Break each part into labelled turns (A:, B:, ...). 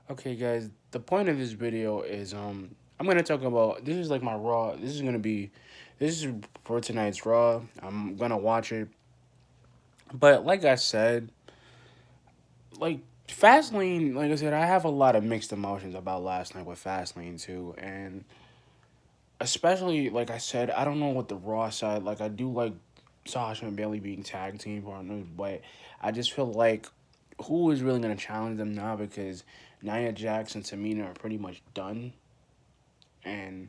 A: Okay, guys, the point of this video is I'm gonna talk about this is like my Raw. This is for tonight's Raw. I'm gonna watch it, but like I said, like Fastlane, like I said, I have a lot of mixed emotions about last night with Fastlane too, and especially like I said, I don't know what the Raw side like. I do like Sasha and Bailey being tag team partners, but I just feel like who is really gonna challenge them now because Nia Jax and Tamina are pretty much done and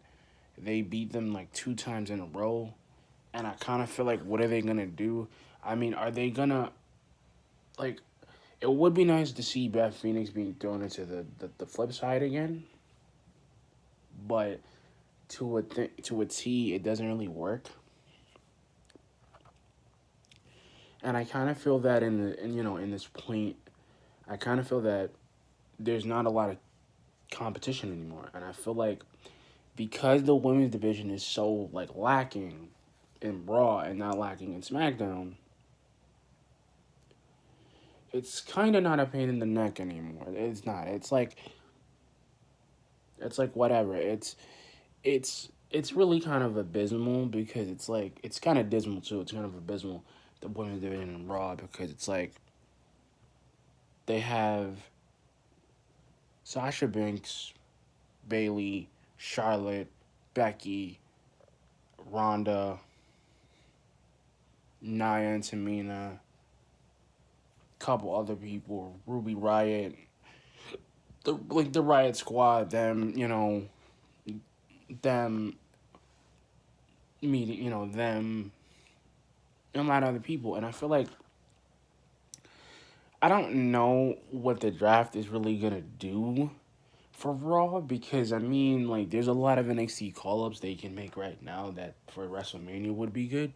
A: they beat them like two times in a row. And I kind of feel like, what are they gonna do? I mean, are they gonna like? It would be nice to see Beth Phoenix being thrown into the flip side again, but to a T, it doesn't really work. And I kind of feel that in this point, I kind of feel that there's not a lot of competition anymore, and I feel like because the women's division is so like lacking in Raw and not lacking in SmackDown, it's kind of not a pain in the neck anymore. It's not. It's like whatever. It's really kind of abysmal because it's kind of dismal too. It's kind of abysmal the women's division in Raw because it's like they have Sasha Banks, Bailey, Charlotte, Becky, Ronda, Nia and Tamina, couple other people, Ruby Riot, the Riot Squad, them meeting, them, and a lot of other people. And I feel like I don't know what the draft is really gonna do for Raw because I mean, like, there's a lot of NXT call ups they can make right now that for WrestleMania would be good.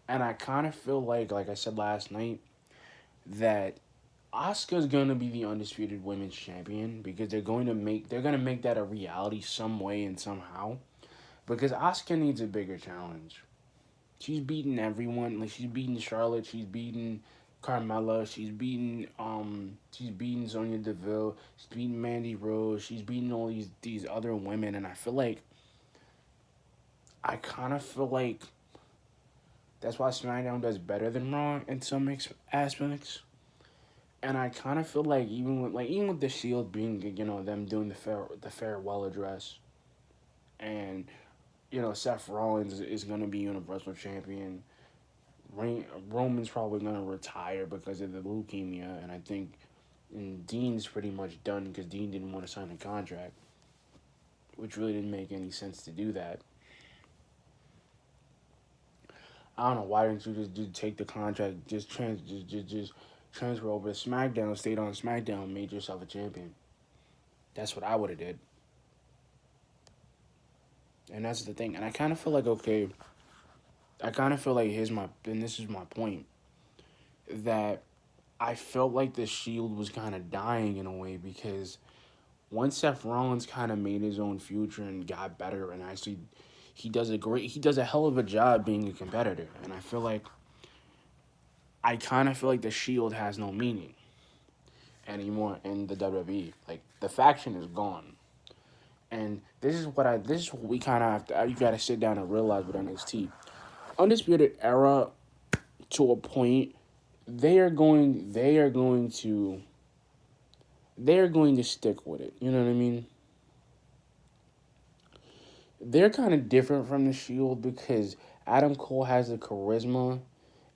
A: And I kind of feel like I said last night, that Asuka's gonna be the undisputed women's champion because they're gonna make that a reality some way and somehow. Because Asuka needs a bigger challenge. She's beaten everyone. Like she's beaten Charlotte. She's beaten Carmella. She's beaten Sonya Deville. She's beaten Mandy Rose. She's beaten all these other women, and I kind of feel like that's why SmackDown does better than Raw in some aspects. And I kind of feel like even with the Shield being them doing the farewell address, and Seth Rollins is gonna be Universal Champion. Roman's probably gonna retire because of the leukemia, and I think Dean's pretty much done because Dean didn't want to sign a contract, which really didn't make any sense to do that. I don't know why didn't you just take the contract, just transfer over to SmackDown, stayed on SmackDown, made yourself a champion. That's what I would have did, and that's the thing. And I kind of feel like okay, I kind of feel like this is my point, that I felt like the Shield was kind of dying in a way because once Seth Rollins kind of made his own future and got better, and actually he does a hell of a job being a competitor, and I kind of feel like the Shield has no meaning anymore in the WWE. Like the faction is gone, and this is what we kind of have to. You got to sit down and realize with NXT, Undisputed Era, to a point, they are going to stick with it. You know what I mean? They're kind of different from the Shield because Adam Cole has the charisma,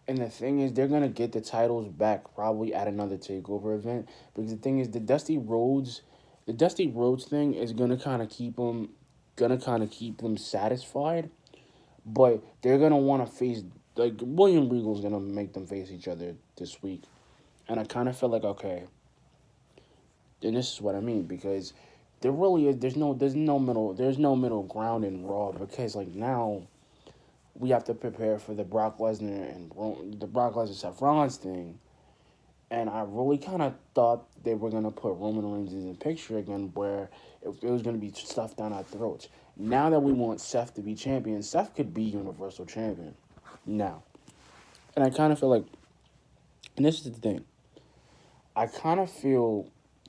A: and the thing is, they're gonna get the titles back probably at another Takeover event. Because the thing is, the Dusty Rhodes thing is gonna kind of keep them satisfied. But they're gonna want to face like William Regal's gonna make them face each other this week, and I kind of feel like okay, and this is what I mean because there really is there's no middle ground in Raw because like now we have to prepare for the Brock Lesnar and the Brock Lesnar Seth Rollins thing, and I really kind of thought they were gonna put Roman Reigns in the picture again, where it was gonna be stuffed down our throats. Now that we want Seth to be champion, Seth could be Universal Champion now, and I kind of feel like, and this is the thing, I kind of feel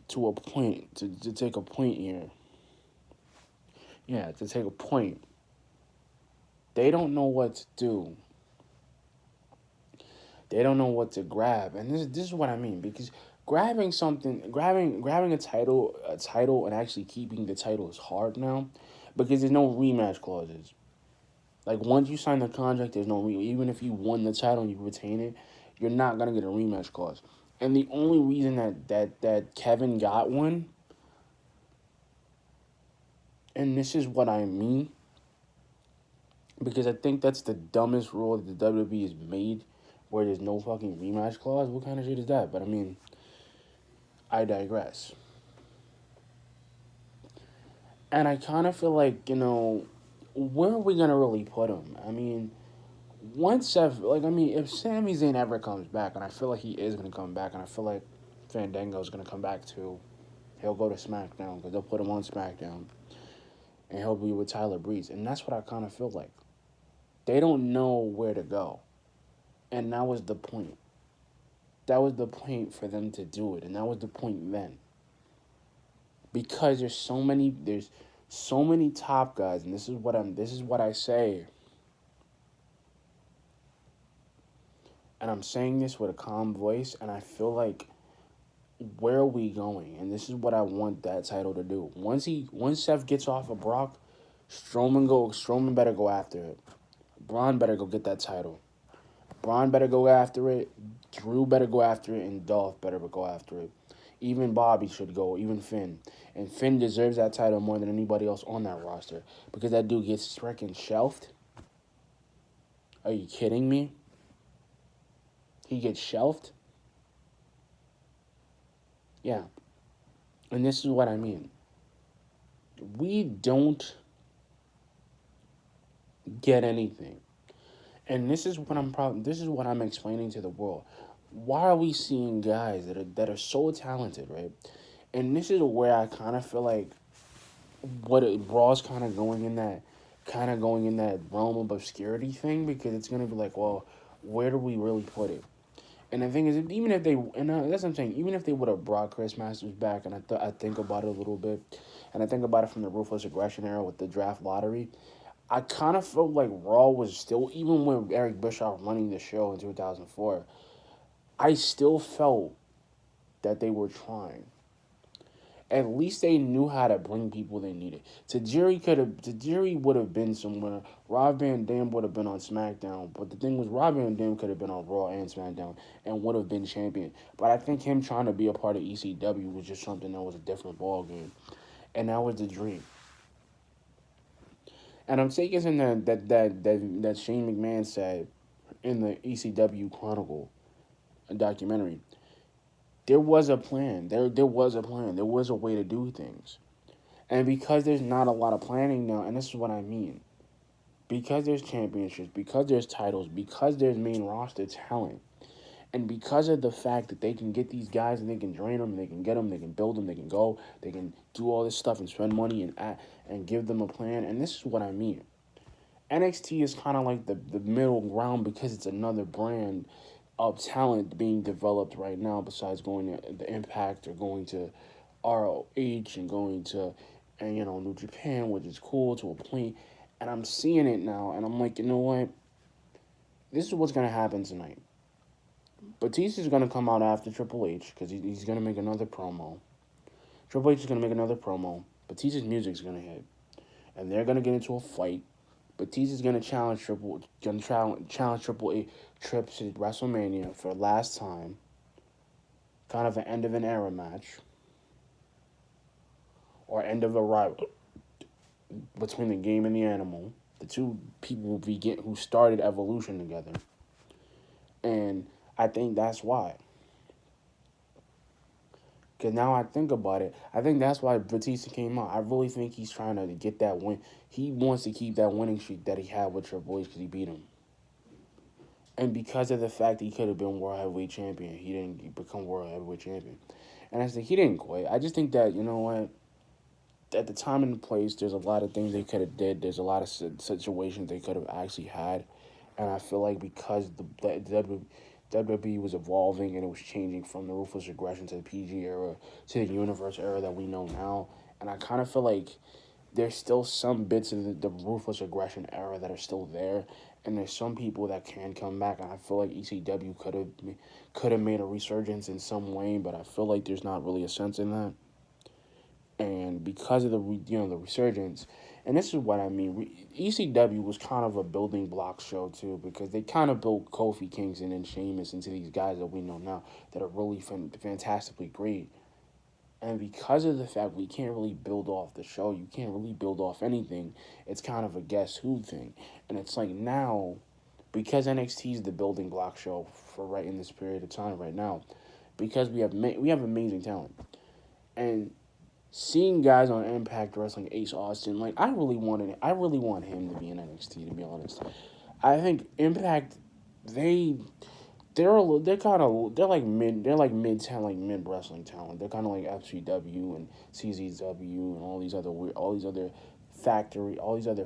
A: to a point, to take a point here. Yeah, to take a point. They don't know what to do. They don't know what to grab, and this is what I mean, because grabbing something, grabbing a title, and actually keeping the title is hard now, because there's no rematch clauses. Like once you sign the contract, there's no even if you won the title and you retain it, you're not gonna get a rematch clause. And the only reason that Kevin got one, and this is what I mean, because I think that's the dumbest rule that the WWE has made, where there's no fucking rematch clause. What kind of shit is that? But I mean, I digress. And I kind of feel like, where are we gonna really put him? I mean, once if Sami Zayn ever comes back, and I feel like he is gonna come back, and I feel like Fandango's gonna come back too. He'll go to SmackDown because they'll put him on SmackDown, and he'll be with Tyler Breeze, and that's what I kind of feel like. They don't know where to go, and that was the point. That was the point for them to do it, and that was the point then. Because there's so many top guys, and this is what I say, and I'm saying this with a calm voice, and I feel like, where are we going? And this is what I want that title to do. Once Seth gets off of Brock, Strowman better go after it. Braun better go get that title. Braun better go after it. Drew better go after it, and Dolph better go after it. Even Bobby should go, even Finn. And Finn deserves that title more than anybody else on that roster, because that dude gets freaking shelved. Are you kidding me? He gets shelved? Yeah. And this is what I mean. We don't get anything. And this is what I'm explaining to the world. Why are we seeing guys that are so talented, right? And this is where I kind of feel like Raw's kind of going in that realm of obscurity thing, because it's gonna be like, well, where do we really put it? And the thing is, even if they, and that's what I'm saying, even if they would have brought Chris Masters back, and I think about it a little bit, and I think about it from the Ruthless Aggression era with the draft lottery, I kind of felt like Raw was still, even with Eric Bischoff running the show in 2004, I still felt that they were trying. At least they knew how to bring people they needed. Tajiri would have been somewhere. Rob Van Dam would have been on SmackDown. But the thing was, Rob Van Dam could have been on Raw and SmackDown and would have been champion. But I think him trying to be a part of ECW was just something that was a different ball game. And that was the dream. And I'm taking something that Shane McMahon said in the ECW Chronicle documentary. There was a plan. There was a plan. There was a way to do things. And because there's not a lot of planning now, and this is what I mean, because there's championships, because there's titles, because there's main roster talent, and because of the fact that they can get these guys and they can drain them, and they can get them, they can build them, they can go, they can do all this stuff and spend money and give them a plan. And this is what I mean. NXT is kind of like the middle ground, because it's another brand of talent being developed right now, besides going to the Impact or going to ROH and going to New Japan, which is cool to a point. And I'm seeing it now, and I'm like, you know what? This is what's gonna happen tonight. Batista's gonna come out after Triple H, because he's gonna make another promo. Triple H is gonna make another promo. Batista's music's gonna hit, and they're gonna get into a fight. Batista's gonna challenge Triple H Trips at WrestleMania for last time. Kind of an end of an era match, or end of a rival between the Game and the Animal. The two people who started Evolution together, and I think that's why. Because now I think about it, I think that's why Batista came out. I really think he's trying to get that win. He wants to keep that winning streak that he had with Triple H, because he beat him. And because of the fact that he could have been World Heavyweight Champion, he didn't become World Heavyweight Champion. And I think he didn't quit. I just think that, you know what, at the time and the place, there's a lot of things they could have did. There's a lot of situations they could have actually had. And I feel like because WWE was evolving and it was changing from the Ruthless Aggression to the PG era to the Universe era that we know now. And I kind of feel like there's still some bits of the Ruthless Aggression era that are still there, and there's some people that can come back. And I feel like ECW could have made a resurgence in some way, but I feel like there's not really a sense in that. And because of the the resurgence, and this is what I mean, ECW was kind of a building block show too, because they kind of built Kofi Kingston and Sheamus into these guys that we know now that are really fantastically great. And because of the fact we can't really build off the show, you can't really build off anything. It's kind of a guess who thing, and it's like now, because NXT is the building block show for right in this period of time right now, because we have amazing talent, and seeing guys on Impact Wrestling, Ace Austin, like I really want him to be in NXT. To be honest, I think Impact, they they're like mid talent, like mid wrestling talent. They're kind of like FCW and CZW and all these other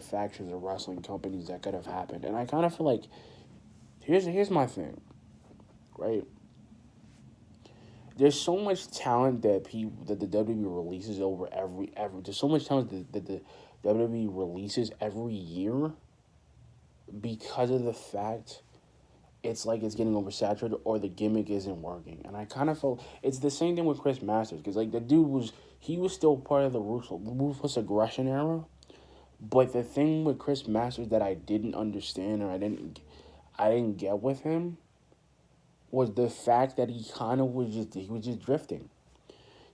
A: factions of wrestling companies that could have happened. And I kind of feel like here's my thing, right? There's so much talent that the WWE releases over every there's so much talent that the WWE releases every year because of the fact it's like it's getting oversaturated or the gimmick isn't working. And I kind of felt it's the same thing with Chris Masters because like the dude he was still part of the ruthless aggression era, but the thing with Chris Masters that I didn't understand or I didn't get with him was the fact that he was just drifting.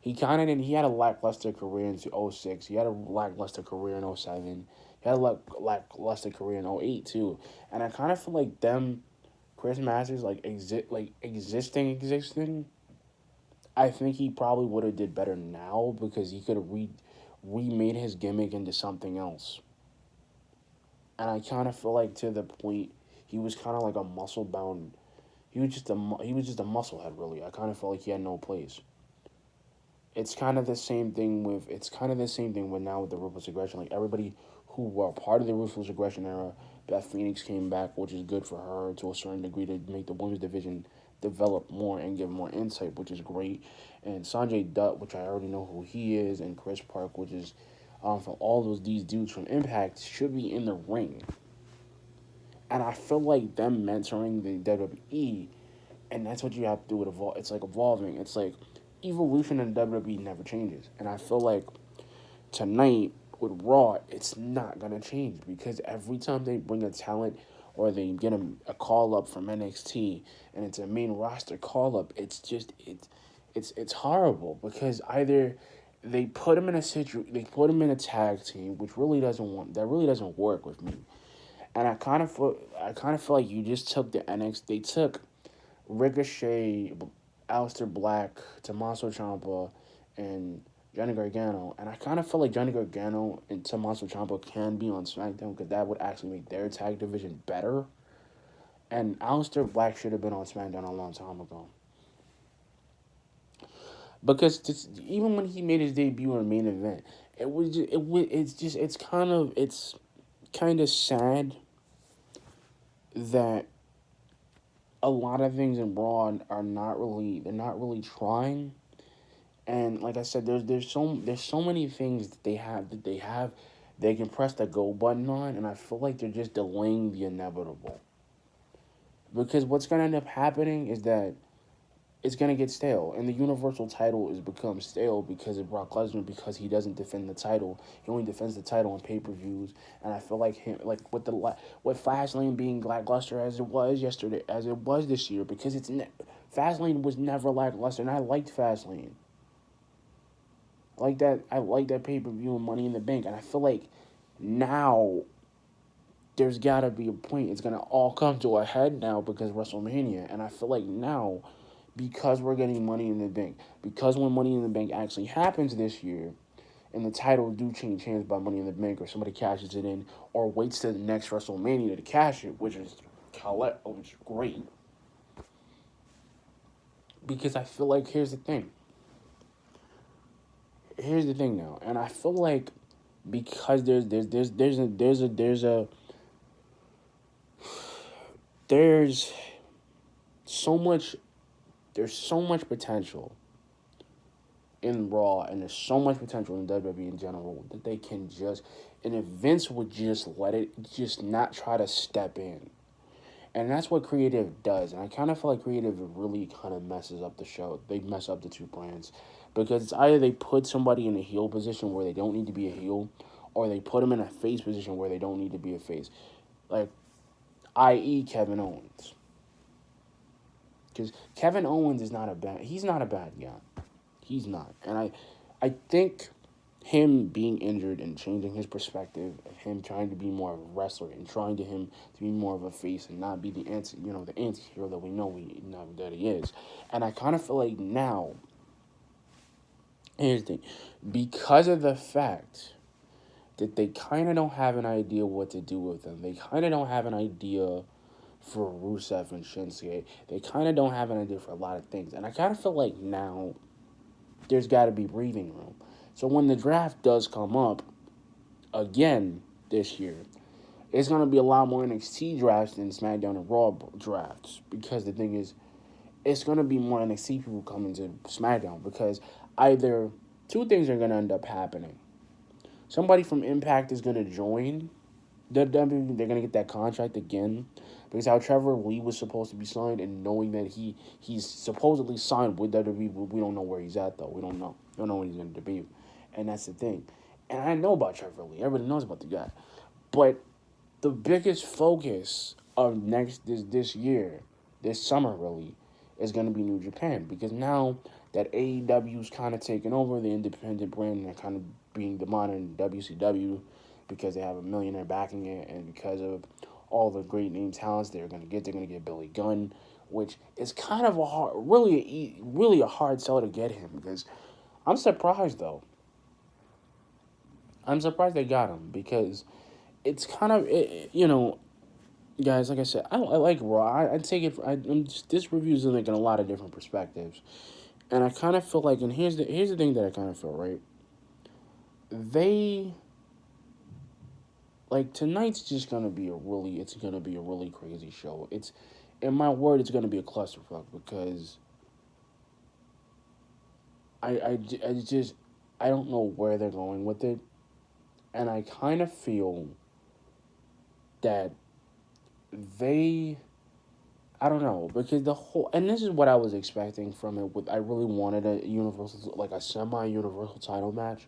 A: He kind of didn't. He had a lackluster career in 06. He had a lackluster career in 07. He had a lackluster career in 08 too. And I kind of feel like Chris Masters existing. I think he probably would have did better now because he could have remade his gimmick into something else. And I kind of feel like to the point he was kind of like a muscle bound. He was just a musclehead really. I kind of felt like he had no place. It's kind of the same thing with now with the Ruthless Aggression. Like everybody who were part of the Ruthless Aggression era, Beth Phoenix came back, which is good for her to a certain degree to make the women's division develop more and give more insight, which is great. And Sanjay Dutt, which I already know who he is, and Chris Park, which is from all these dudes from Impact, should be in the ring. And I feel like them mentoring the WWE, and that's what you have to do with evolve. It's like evolving. It's like evolution in WWE never changes. And I feel like tonight with Raw, it's not gonna change because every time they bring a talent or they get a call up from NXT and it's a main roster call up, it's horrible because either they put him in a tag team, which really doesn't work with me. And I kind of feel like you just took the NXT. They took Ricochet, Aleister Black, Tommaso Ciampa, and Johnny Gargano. And I kind of feel like Johnny Gargano and Tommaso Ciampa can be on SmackDown because that would actually make their tag division better. And Aleister Black should have been on SmackDown a long time ago. Because even when he made his debut in the main event, it's kind of sad that a lot of things in Raw are they're not really trying. And like I said, there's so many things that they can press the go button on, and I feel like they're just delaying the inevitable. Because what's gonna end up happening is that it's gonna get stale, and the Universal title is become stale because of Brock Lesnar because he doesn't defend the title. He only defends the title on pay-per-views, and I feel like with Fastlane being lackluster as it was yesterday, as it was this year, because Fastlane was never lackluster, and I liked Fastlane. I like that pay-per-view and Money in the Bank, and I feel like now there's gotta be a point. It's gonna all come to a head now because WrestleMania, and I feel like now because we're getting Money in the Bank, because when Money in the Bank actually happens this year, and the title do change hands by Money in the Bank, or somebody cashes it in, or waits to the next WrestleMania to cash it, which is great. Because I feel like here's the thing now, and I feel like because there's so much. There's so much potential in Raw, and there's so much potential in WWE in general that they can just, and if Vince would just let it, just not try to step in. And that's what creative does. And I kind of feel like creative really kind of messes up the show. They mess up the two brands. Because it's either they put somebody in a heel position where they don't need to be a heel, or they put them in a face position where they don't need to be a face. Like, i.e. Kevin Owens. Because Kevin Owens is not a bad, he's not a bad guy. He's not. And I think him being injured and changing his perspective, him trying to be more of a wrestler and trying to him to be more of a face and not be the anti-hero that we know that he is. And I kind of feel like now, here's the thing, because of the fact that they kind of don't have an idea what to do with them, they kind of don't have an idea for Rusev and Shinsuke, they kind of don't have an idea for a lot of things. And I kind of feel like now there's got to be breathing room. So when the draft does come up again this year, it's going to be a lot more NXT drafts than SmackDown and Raw drafts. Because the thing is, it's going to be more NXT people coming to SmackDown. Because either two things are going to end up happening. Somebody from Impact is going to join WWE. They're going to get that contract again. Because how Trevor Lee was supposed to be signed, and knowing that he's supposedly signed with WWE, we don't know where he's at, though. We don't know. We don't know when he's going to debut. And that's the thing. And I know about Trevor Lee. Everybody knows about the guy. But the biggest focus of this year, this summer really, is going to be New Japan. Because now that AEW's kind of taken over the independent brand, and they're kind of being the modern WCW, because they have a millionaire backing it, and because of all the great name talents they're going to get Billy Gunn, which is kind of really a hard sell to get him. Because I'm surprised, though. I'm surprised they got him, because it's kind of, guys, like I said, I like Raw. I take it, this review is like in a lot of different perspectives. And I kind of feel like, and here's the thing that I kind of feel, right? They, like, tonight's just going to be it's going to be a really crazy show. In my word, it's going to be a clusterfuck, because I just, I don't know where they're going with it. And I kind of feel that they, I don't know, because and this is what I was expecting from it. I really wanted a semi-universal title match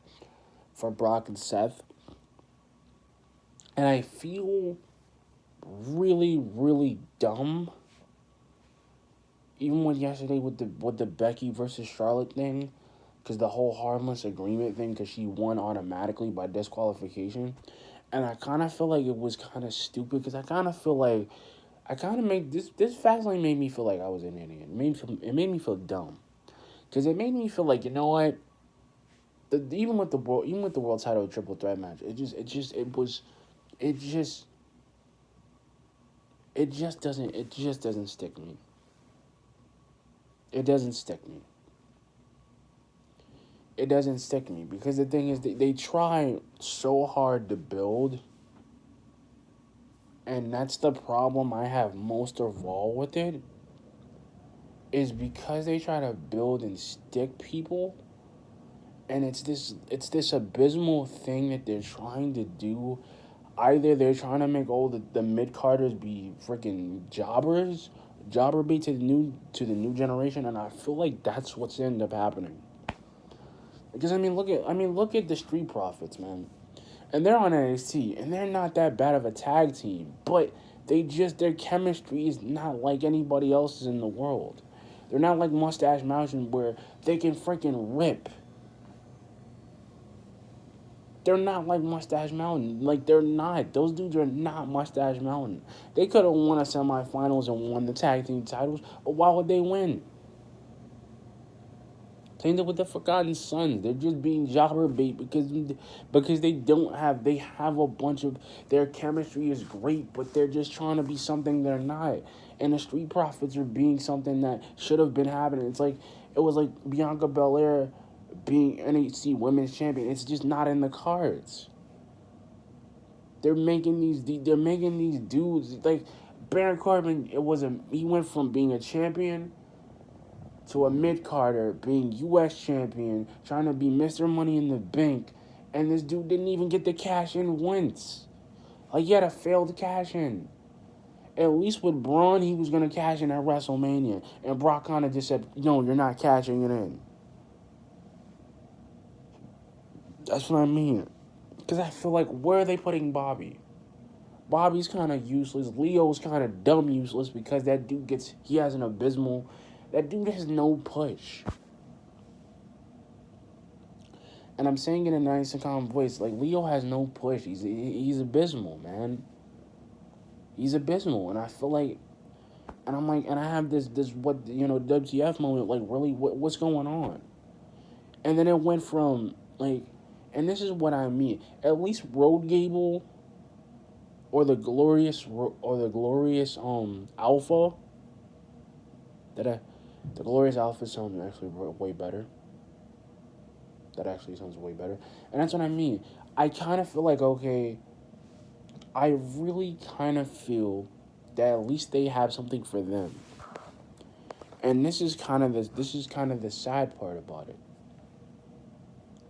A: for Brock and Seth. And I feel really, really dumb. Even with yesterday with the Becky versus Charlotte thing, because the whole harmless agreement thing, because she won automatically by disqualification. And I kind of feel like it was kind of stupid, because I kind of feel like I kind of made this Fastlane made me feel like I was an idiot. It made me feel dumb, because it made me feel like, you know what, even with the world title triple threat match, it just doesn't stick me. It doesn't stick me. It doesn't stick me, because the thing is, they try so hard to build, and that's the problem I have most of all with it, is because they try to build and stick people, and it's this abysmal thing that they're trying to do. Either they're trying to make all the mid carders be freaking jobber bait to the new generation, and I feel like that's what's ended up happening. Because look at the Street Profits, man, and they're on NXT, and they're not that bad of a tag team, but their chemistry is not like anybody else's in the world. They're not like Mustache Mountain, where they can freaking rip. They're not like Mustache Mountain. Like, they're not. Those dudes are not Mustache Mountain. They could have won a semifinals and won the tag team titles, but why would they win? Same thing with the Forgotten Sons. They're just being jobber bait, because they have a bunch of, their chemistry is great, but they're just trying to be something they're not. And the Street Profits are being something that should have been happening. It was like Bianca Belair being NXT Women's Champion. It's just not in the cards. They're making these dudes like Baron Corbin, he went from being a champion to a mid-carder, being U.S. champion, trying to be Mr. Money in the Bank, and this dude didn't even get the cash in once. Like, he had a failed cash in. At least with Braun, he was going to cash in at WrestleMania, and Brock kind of just said, no, you're not cashing it in. That's what I mean. Because I feel like, where are they putting Bobby? Bobby's kind of useless. Leo's kind of dumb useless because that dude he has an abysmal, that dude has no push. And I'm saying it in a nice and calm voice. Like, Leo has no push. He's abysmal, man. He's abysmal. And I feel like, and I'm like, and I have this WTF moment. Like, really, what's going on? And then it went from, like, and this is what I mean. At least Road Gable or the glorious Alpha. The glorious Alpha sounds actually way better. That actually sounds way better. And that's what I mean. I kind of feel like, okay, I really kind of feel that at least they have something for them. And this is kind of the sad part about it.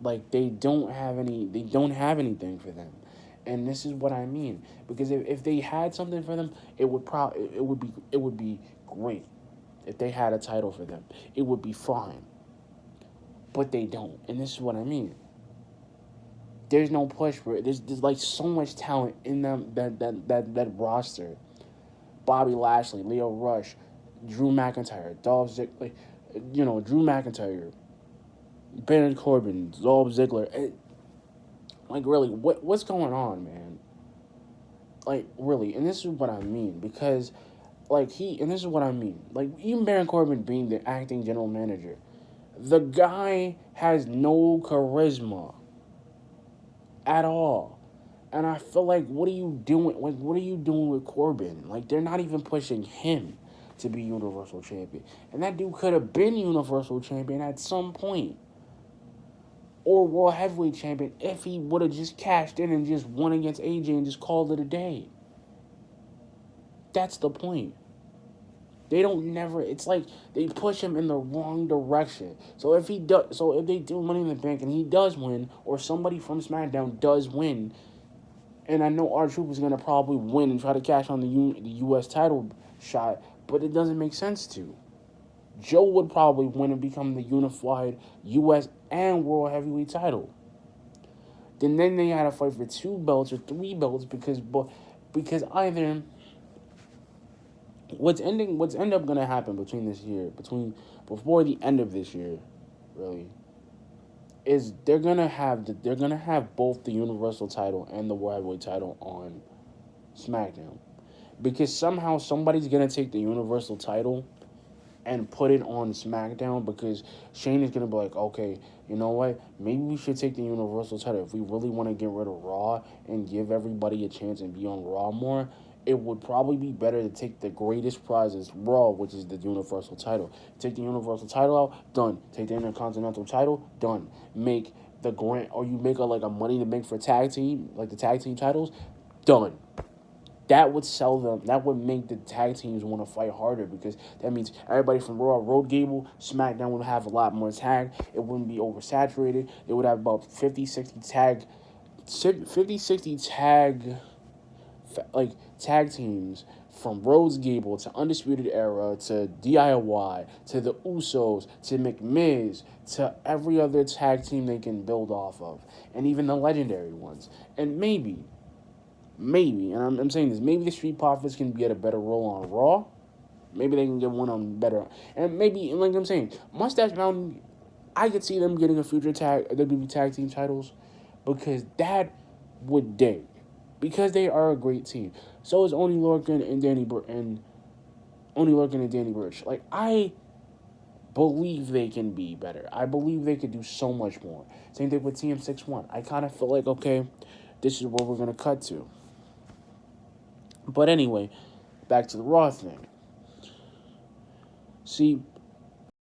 A: Like, they don't have anything for them. And this is what I mean, because if they had something for them, it would be great. If they had a title for them, it would be fine. But they don't, and this is what I mean. There's no push for it. There's like so much talent in them that roster. Bobby Lashley, Leo Rush, Drew McIntyre, Dolph Ziggler, Drew McIntyre, Baron Corbin, Dolph Ziggler. Like, really, what's going on, man? Like, really, and this is what I mean, because, like, and this is what I mean. Like, even Baron Corbin being the acting general manager, the guy has no charisma at all. And I feel like, what are you doing? Like, what are you doing with Corbin? Like, they're not even pushing him to be Universal Champion. And that dude could have been Universal Champion at some point. Or World Heavyweight Champion if he would have just cashed in and just won against AJ and just called it a day. That's the point. It's like they push him in the wrong direction. So if they do Money in the Bank and he does win, or somebody from SmackDown does win, and I know R-Truth is going to probably win and try to cash on the U.S. title shot, but it doesn't make sense to. Joe would probably win and become the unified U.S. and World Heavyweight title. Then they had to fight for 2 belts or 3 belts because either what's end up gonna happen before the end of this year, really, is they're gonna have both the Universal title and the World Heavyweight title on SmackDown, because somehow somebody's gonna take the Universal title and put it on SmackDown, because Shane is gonna be like, okay, you know what? Maybe we should take the Universal title if we really want to get rid of Raw and give everybody a chance and be on Raw more. It would probably be better to take the greatest prize as Raw, which is the Universal title. Take the Universal title out, done. Take the Intercontinental title, done. Make the you make a Money to Bank for tag team, like the tag team titles, done. That would sell them. That would make the tag teams want to fight harder, because that means everybody from Raw, Road Gable, SmackDown would have a lot more tag. It wouldn't be oversaturated. They would have about 50, 60 tag tag teams, from Rhodes Gable to Undisputed Era to DIY to the Usos to McMiz to every other tag team they can build off of, and even the legendary ones. And maybe, and I'm saying this, maybe the Street Profits can get a better role on Raw. Maybe they can get one on better. And maybe, like I'm saying, Mustache Mountain, I could see them getting a future WWE tag team titles, because that would dig. Because they are a great team. So is Oney Lorcan and Danny Burch. Like, I believe they can be better. I believe they could do so much more. Same thing with TM61. I kind of feel like, okay, this is where we're going to cut to. But anyway, back to the Raw thing. See,